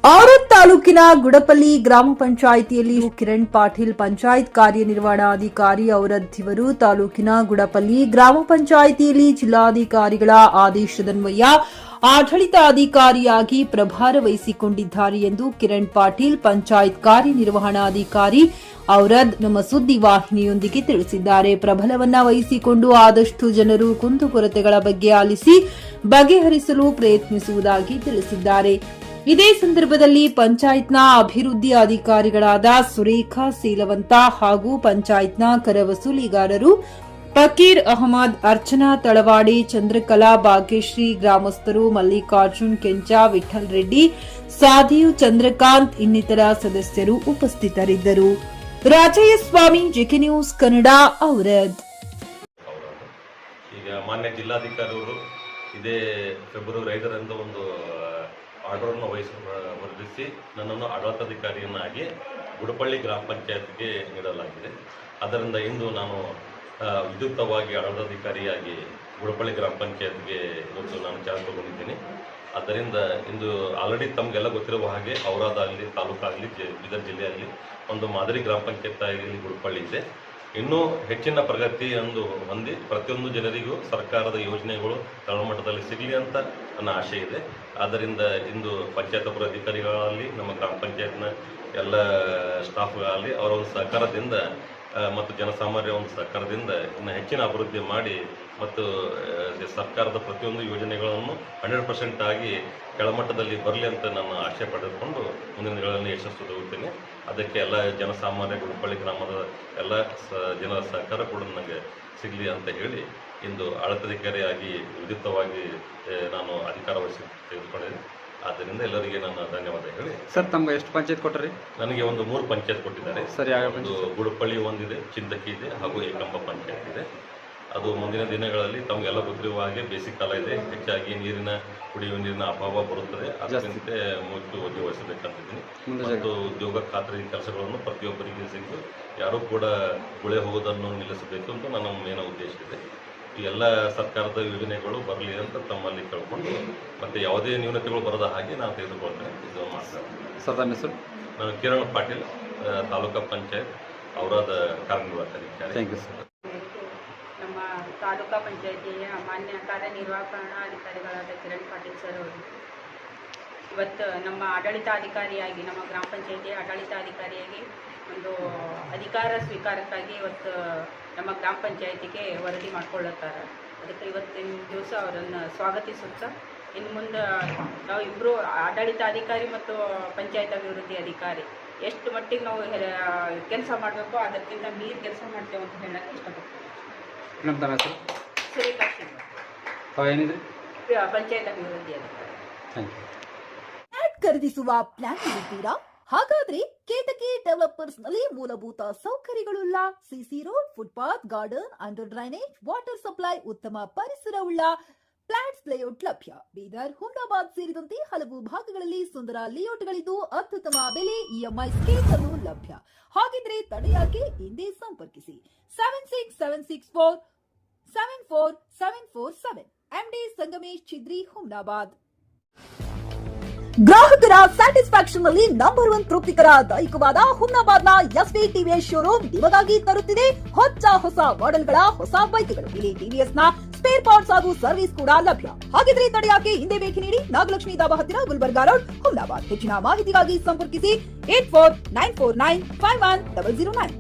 ಆರತ್ ತಾಲೂಕಿನ ಗುಡಪಲ್ಲಿ ಗ್ರಾಮ ಪಂಚಾಯಿತಿಯಲ್ಲಿ ಕಿರಣ್ ಪಾಟೀಲ್ ಪಂಚಾಯತ್ ಕಾರ್ಯನಿರ್ವಹಣಾಧಿಕಾರಿ ಔರದ್ ಇವರು ತಾಲೂಕಿನ ಗುಡಪಲ್ಲಿ ಗ್ರಾಮ ಪಂಚಾಯಿತಿಯಲ್ಲಿ ಜಿಲ್ಲಾಧಿಕಾರಿಗಳ ಆದೇಶದನ್ವಯ ಆಡಳಿತಾಧಿಕಾರಿಯಾಗಿ ಪ್ರಭಾರ ವಹಿಸಿಕೊಂಡಿದ್ದಾರೆ ಎಂದು ಕಿರಣ್ ಪಾಟೀಲ್ ಪಂಚಾಯತ್ ಕಾರ್ಯನಿರ್ವಹಣಾಧಿಕಾರಿ ಔರದ್ ನಮ್ಮ ಸುದ್ದಿವಾಹಿನಿಯೊಂದಿಗೆ ತಿಳಿಸಿದ್ದಾರೆ. ಪ್ರಬಲವನ್ನ ವಹಿಸಿಕೊಂಡು ಆದಷ್ಟು ಜನರು ಕುಂದುಕೊರತೆಗಳ ಬಗ್ಗೆ ಆಲಿಸಿ ಬಗೆಹರಿಸಲು ಪ್ರಯತ್ನಿಸುವುದಾಗಿ ತಿಳಿಸಿದ್ದಾರೆ. ಇದೇ ಸಂದರ್ಭದಲ್ಲಿ ಪಂಚಾಯತ್ನ ಅಭಿವೃದ್ಧಿ ಅಧಿಕಾರಿಗಳಾದ ಸುರೇಖಾ ಸೀಲವಂತ ಹಾಗೂ ಪಂಚಾಯತ್ನ ಕರ ವಸೂಲಿಗಾರರು ಫಕೀರ್ ಅಹಮದ್, ಅರ್ಚನಾ ತಳವಾಡಿ, ಚಂದ್ರಕಲಾ, ಭಾಗ್ಯಶ್ರೀ, ಗ್ರಾಮಸ್ಥರು ಮಲ್ಲಿಕಾರ್ಜುನ್ ಕೆಂಚ, ವಿಠಲ್ ರೆಡ್ಡಿ, ಸಾಧೀವ್, ಚಂದ್ರಕಾಂತ್ ಇನ್ನಿತರ ಸದಸ್ಯರು ಉಪಸ್ಥಿತರಿದ್ದರು. ರಾಜಯ್ಯ ಸ್ವಾಮಿ, ಜಿಕೆ ನ್ಯೂಸ್ ಕನ್ನಡ, ಔರದ್. ಈಗ ಮಾನ್ಯ ಜಿಲ್ಲಾಧಿಕಾರಿ ಅವರು ಇದೇ ಫೆಬ್ರವರಿ 5ರಂದು ಒಂದು ಆರ್ಡರನ್ನು ಹೊರಡಿಸಿ ನನ್ನನ್ನು ಆಡಳಿತಾಧಿಕಾರಿಯನ್ನಾಗಿ ಗುಡಪಳ್ಳಿ ಗ್ರಾಮ ಪಂಚಾಯತ್ಗೆ ನೀಡಲಾಗಿದೆ. ಅದರಿಂದ ಇಂದು ನಾನು ವಿದ್ಯುಕ್ತವಾಗಿ ಆಡಳಿತಾಧಿಕಾರಿಯಾಗಿ ಗುಡಪಳ್ಳಿ ಗ್ರಾಮ ಪಂಚಾಯತ್ಗೆ ಇವತ್ತು ನಾನು ಚಾರ್ಜ್ ತಗೊಂಡಿದ್ದೀನಿ. ಆದ್ದರಿಂದ ಇಂದು ಆಲ್ರೆಡಿ ತಮಗೆಲ್ಲ ಗೊತ್ತಿರುವ ಹಾಗೆ ಔರಾದಾಗಲಿ, ತಾಲೂಕಾಗಲಿ, ಬೀದರ್ ಜಿಲ್ಲೆಯಲ್ಲಿ ಒಂದು ಮಾದರಿ ಗ್ರಾಮ ಪಂಚಾಯತ್ ಇಲ್ಲಿ ಗುಡಪಳ್ಳಿ ಇದೆ. ಇನ್ನೂ ಹೆಚ್ಚಿನ ಪ್ರಗತಿಯನ್ನು ಹೊಂದಿ ಪ್ರತಿಯೊಂದು ಜನರಿಗೂ ಸರ್ಕಾರದ ಯೋಜನೆಗಳು ತಳಮಟ್ಟದಲ್ಲಿ ಸಿಗಲಿ ಅಂತ ನನ್ನ ಆಶೆ ಇದೆ. ಆದ್ದರಿಂದ ಇಂದು ಪಂಚಾಯತ್ ಅಧಿಕಾರಿಗಳಲ್ಲಿ, ನಮ್ಮ ಗ್ರಾಮ ಪಂಚಾಯತ್ನ ಎಲ್ಲ ಸ್ಟಾಫ್ಗಳಲ್ಲಿ ಅವರ ಒಂದು ಸಹಕಾರದಿಂದ ಮತ್ತು ಜನಸಾಮಾನ್ಯರ ಒಂದು ಸಹಕಾರದಿಂದ ಇನ್ನು ಹೆಚ್ಚಿನ ಅಭಿವೃದ್ಧಿ ಮಾಡಿ ಮತ್ತು ಸರ್ಕಾರದ ಪ್ರತಿಯೊಂದು ಯೋಜನೆಗಳನ್ನು 100% ಆಗಿ ಕೆಳಮಟ್ಟದಲ್ಲಿ ಬರಲಿ ಅಂತ ನಾನು ಆಶೆ ಪಡೆದುಕೊಂಡು ಮುಂದಿನ ದಿನಗಳಲ್ಲಿ ಯಶಸ್ಸು ತಗೊಳ್ತೇನೆ. ಅದಕ್ಕೆ ಎಲ್ಲ ಜನಸಾಮಾನ್ಯ ಗುಡಪಳ್ಳಿ ಗ್ರಾಮದ ಎಲ್ಲ ಜನರ ಸಹಕಾರ ಕೂಡ ನನಗೆ ಸಿಗಲಿ ಅಂತ ಹೇಳಿ ಇಂದು ಆಡಳಿತಾಧಿಕಾರಿಯಾಗಿ ವಿದ್ಯುಕ್ತವಾಗಿ ನಾನು ಅಧಿಕಾರ ವಹಿಸಿ ತೆಗೆದುಕೊಂಡಿದ್ದೀನಿ. ಆದ್ದರಿಂದ ಎಲ್ಲರಿಗೆ ನಾನು ಧನ್ಯವಾದ ಹೇಳಿ. ಸರ್, ತಮ್ಗೆ ಎಷ್ಟು ಪಂಚಾಯತ್ ಕೊಟ್ಟರಿ? ನನಗೆ ಒಂದು 3 ಪಂಚಾಯತ್ ಕೊಟ್ಟಿದ್ದಾರೆ. ಸರಿ, ಒಂದು ಗುಡಪಳ್ಳಿ ಒಂದಿದೆ, ಚಿಂತಕಿ ಇದೆ ಹಾಗೂ ಏಕಂಬ ಪಂಚಾಯತ್ ಇದೆ. ಅದು ಮುಂದಿನ ದಿನಗಳಲ್ಲಿ ತಮಗೆಲ್ಲ ಗೊತ್ತಿರುವ ಹಾಗೆ ಬೇಸಿಗೆ ಕಾಲ ಇದೆ, ಹೆಚ್ಚಾಗಿ ಕುಡಿಯುವ ನೀರಿನ ಅಭಾವ ಬರುತ್ತದೆ. ಅದರಂತೆ ಮುಖ್ಯವಾಗಿ ವಹಿಸಬೇಕಂತಿದ್ದೀನಿ. ಮತ್ತು ಉದ್ಯೋಗ ಖಾತ್ರಿ ಕೆಲಸಗಳನ್ನು ಪ್ರತಿಯೊಬ್ಬರಿಗೆ ಸಿದ್ದು ಯಾರೂ ಕೂಡ ಗುಳೆ ಹೋಗೋದನ್ನು ನಿಲ್ಲಿಸಬೇಕು ಅಂತ ನನ್ನ ಮೇನ ಉದ್ದೇಶ ಇದೆ. ಈ ಎಲ್ಲ ಸರ್ಕಾರದ ಯೋಜನೆಗಳು ಬರಲಿ ಅಂತ ತಮ್ಮಲ್ಲಿ ಕೇಳ್ಕೊಂಡು ಮತ್ತೆ ಯಾವುದೇ ನ್ಯೂನತೆಗಳು ಬರದ ಹಾಗೆ ನಾನು ತೆಗೆದುಕೊಳ್ತೇನೆ. ಇದು ಮಾಡ್ತೇನೆ. ಸರ್, ತಮ್ಮ ಹೆಸರು? ನಾನು ಕಿರಣ್ ಪಾಟೀಲ್, ತಾಲೂಕಾ ಪಂಚಾಯತ್ ಔರಾದ ಕಾರ್ಯನಿರ್ವಾಹಕಾಧಿಕಾರಿ. Thank you sir. ನಮ್ಮ ತಾಲೂಕಾ ಪಂಚಾಯತಿಯ ಮಾನ್ಯ ಕಾರ್ಯನಿರ್ವಹಣಾಧಿಕಾರಿಗಳಾದ ಕಿರಣ್ ಪಾಟೀಲ್ ಸರ್ ಅವರು ಇವತ್ತು ನಮ್ಮ ಆಡಳಿತಾಧಿಕಾರಿಯಾಗಿ, ನಮ್ಮ ಗ್ರಾಮ ಪಂಚಾಯತಿಯ ಆಡಳಿತಾಧಿಕಾರಿಯಾಗಿ ಒಂದು ಅಧಿಕಾರ ಸ್ವೀಕಾರಕ್ಕಾಗಿ ಇವತ್ತು ನಮ್ಮ ಗ್ರಾಮ ಪಂಚಾಯತಿಗೆ ವರದಿ ಮಾಡಿಕೊಳ್ಳುತ್ತಾರೆ. ಅದಕ್ಕೆ ಇವತ್ತಿನ ದಿವಸ ಅವರನ್ನು ಸ್ವಾಗತಿಸುತ್ತಾ ಇನ್ನು ಮುಂದೆ ನಾವು ಇಬ್ಬರು ಆಡಳಿತಾಧಿಕಾರಿ ಮತ್ತು ಪಂಚಾಯತ್ ಅಭಿವೃದ್ಧಿ ಅಧಿಕಾರಿ ಎಷ್ಟು ಮಟ್ಟಿಗೆ ನಾವು ಕೆಲಸ ಮಾಡಬೇಕು ಅದಕ್ಕಿಂತ ಮೀರಿ ಕೆಲಸ ಮಾಡ್ತೇವೆ ಅಂತ ಹೇಳಕ್ಕೆ ಇಷ್ಟಪಡ್ತೀವಿ. ನಮ್ಮ ತಮ್ಮ ಹೆಸರು? ಸುರೇಖಾ ಏನಿದ್ರಿ? ಪಂಚಾಯತ್ ಅಭಿವೃದ್ಧಿ ಅಧಿಕಾರಿ. Thank you. ಖರೀದಿಸುವ ಪ್ಲಾನ್ ಇದ್ದೀರಾ? ಹಾಗಾದ್ರೆ ಕೇತಕಿ ಡೆವಲಪರ್ಸ್ ನಲ್ಲಿ ಮೂಲಭೂತ ಸೌಕರ್ಯಗಳುಳ್ಳ CC road, footpath, garden, under drainage, water supply, ಉತ್ತಮ ಪರಿಸರವುಳ್ಳ ಫ್ಲಾಟ್ಸ್ ಲೇಔಟ್ ಲಭ್ಯ. ಬೀದರ್, ಹುಮ್ನಾಬಾದ್ ಸೇರಿದಂತೆ ಹಲವು ಭಾಗಗಳಲ್ಲಿ ಸುಂದರ ಲೇಔಟ್ಗಳಿದ್ದು ಅತ್ಯುತ್ತಮ ಬೆಲೆ, ಇಎಂಐ ಸ್ಕೀಮ್ಸ್ ಅನ್ನು ಲಭ್ಯ. ಹಾಗಿದ್ರೆ ತಡೆಯಾಕೆ ಹಿಂದೆ ಸಂಪರ್ಕಿಸಿ 7676474747 ಎಂಡಿ ಸಂಗಮೇಶ್ ಚಿದ್ರಿ, ಹುಮ್ನಾಬಾದ್. ಗ್ರಾಹಕರ ಸ್ಯಾಟಿಸ್ಫ್ಯಾಕ್ಷನ್ ನಲ್ಲಿ ನಂಬರ್ 1 ತೃಪ್ತಿಕರ ದೈಹಿಕವಾದ ಹುಮ್ನಾಬಾದ್ನ ಎಸ್ವಿ ಟಿವಿಎಸ್ ಶೋರೂಮ್ ನಿಮಗಾಗಿ ತರುತ್ತಿದೆ ಹೊಸ ಮಾಡೆಲ್ಗಳ ಹೊಸ ಬೈಕ್ಗಳು. ಇಲ್ಲಿ ಟಿವಿಎಸ್ ನ ಸ್ಪೇರ್ ಪಾರ್ಟ್ಸ್ ಹಾಗೂ ಸರ್ವಿಸ್ ಕೂಡ ಲಭ್ಯ. ಹಾಗಿದ್ರೆ ತಡೆಯಾಕೆ ಹಿಂದೆ ಭೇಟಿ ನೀಡಿ ನಾಗಲಕ್ಷ್ಮಿ ಧಾಬಾ ಹತ್ತಿರ, ಗುಲ್ಬರ್ಗಾ ರೋಡ್, ಹುಮ್ನಾಬಾದ್. ಹೆಚ್ಚಿನ ಮಾಹಿತಿಗಾಗಿ ಸಂಪರ್ಕಿಸಿ 8494951009.